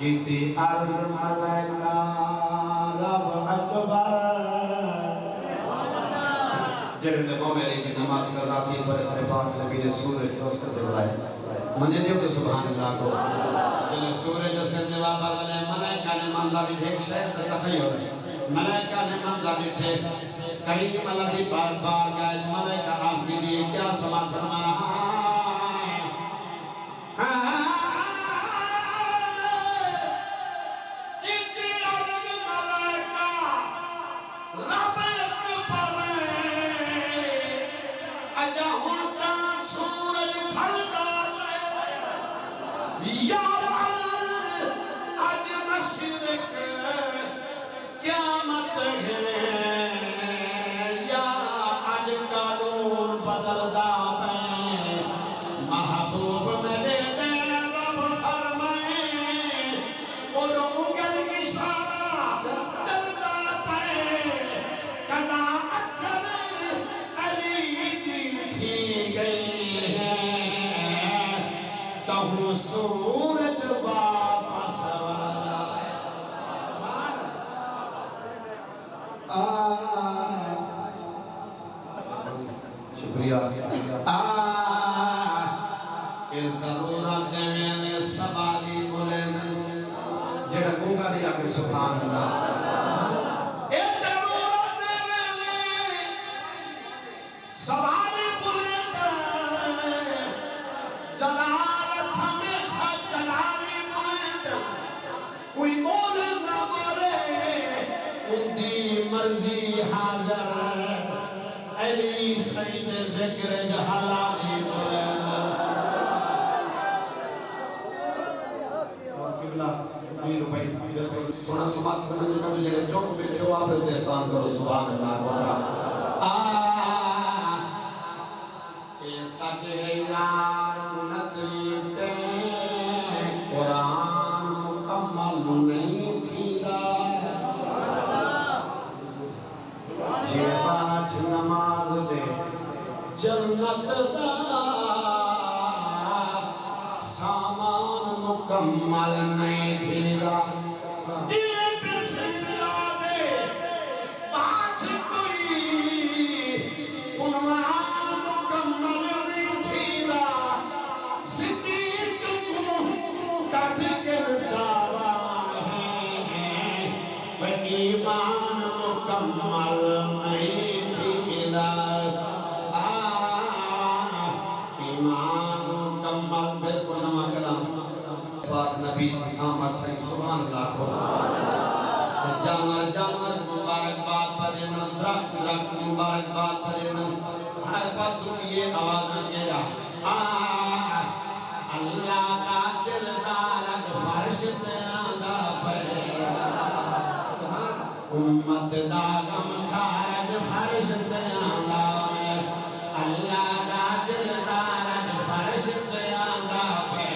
کیتی عرض ملکہ رب اکبر جڑے لگوں میری کی نماز کرتا تھی پر اسے پاک نبی نے سورج کو سر دلائے منے دیو کہ سبحان اللہ کو جنہیں سورج سر جواب آگلے ملکہ نے منظر بھی ٹھیک شہر سے تخیل ملکہ نے منظر بھی ٹھیک کریم اللہ دی بار بار گئے ملکہ آپ کے لیے کیا سمات فرمایا سورج واپس شکریہ اس ضرورت میں سوالی بولے جڑا گونگا دیا کہ سبحان اللہ اس ضرورت میں سوالی بولے جلال کوئی بول نہ بولے اندی مرضی حاضر علی سید ذکر جہلالی بولے قبلہ میر بھائی سونا سمات سمجھ میں جڑے چوک بیٹھے ہو آپ اتحسان کرو سبحان اللہ بولا اے سچ یار منتریتے قرآن مکمل نہیں تھیلا جے پاچ نماز دے جنت دا سامان مکمل نہیں تھیلا جے بسم اللہ دے پاچ کوئی عنوان مکمل نہیں تھیلا صدیق کو کٹ کے ایمان مکمل نہیں تھیلا ایمان مکمل بالکل نمہ کلام پاک نبی آمد صحیح سبحان اللہ کو جانور مبارک بات پڑھنا درخت مبارک بات پڑھنا ہر پاسوں یہ آوازاں کہا اللہ کا دلدار فرش تیاندہ پڑے امت دا غم خارج فرش تیاندہ میں اللہ دا دلدار فرش تیاندہ پہ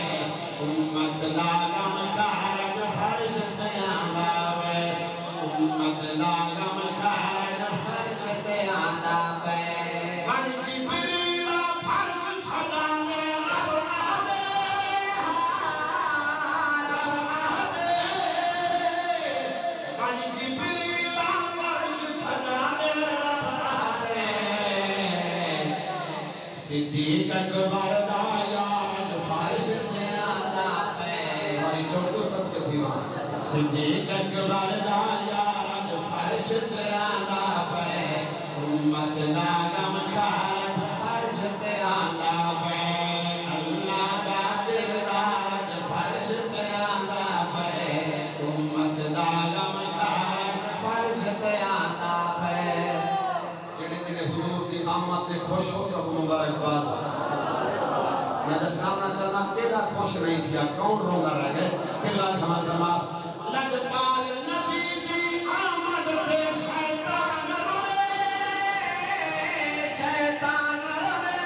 امت دا غم خارج فرش تیاندہ پہ امت دا غم خارج فرش تیاندہ پہ ہر جبریل فرش سجانے رب آدے ہر جبریل فرش سجانے رب آدے صدیق اکبر دا یار فرش تیاندہ پہ ہماری چھوٹو سب کے تھی وہاں صدیق اکبر دا یار فرش تیاندہ پہ امت دا غم خارج فرش تیاندہ پہ اللہ دا دلدار فرش تیاندہ پہ امت دا غم خارج فرش تیاندہ پہ جڑے حضور دی آمد تے خوش ہو تو مبارک بات میں دسانا چاہتا تیرا خوش نہیں تھیا کون روندہ رہ گئے اللہ سمجھ فرما لگ پال نبی دی آمد تے شیطان روے شیطان روے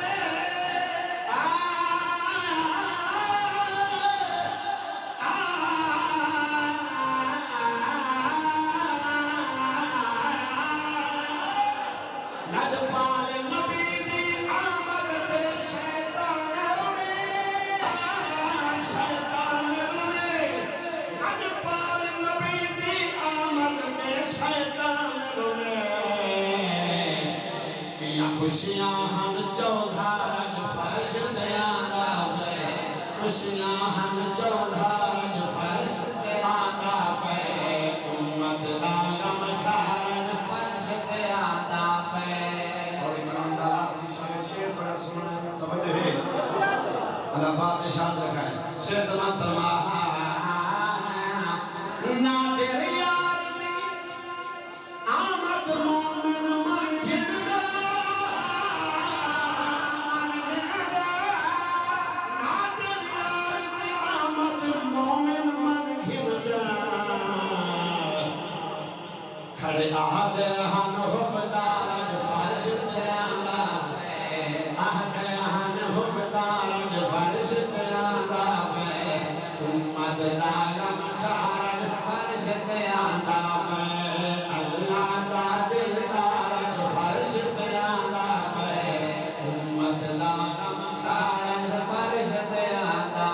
لگ پال نبی دی آمد تے شیطان روے شیطان روے لگ خوشیاں ہم چودھارج فرش دیانا پہ خوشیاں ہم چودھارج فرش دیانا پہ امت داغم خارج فرش دیانا پہ اور امام دالا شیر بڑا سننا ہے توجہ ہے اللہ بادشاہ رکھا ہے شیر تمام فرما نادر یار دی آمد مومن من گھنگا نادر یار دی آمد مومن من گھنگا کھڑے آدھے ہن حبدارج فرش دیانا آدھے ہن حبدارج فرش دیانا امت داغم خارج فرش دیانا اللہ دا دلدارج فرش دیانا امت داغم خارج فرش دیانا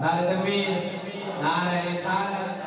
نعرہ تکبیر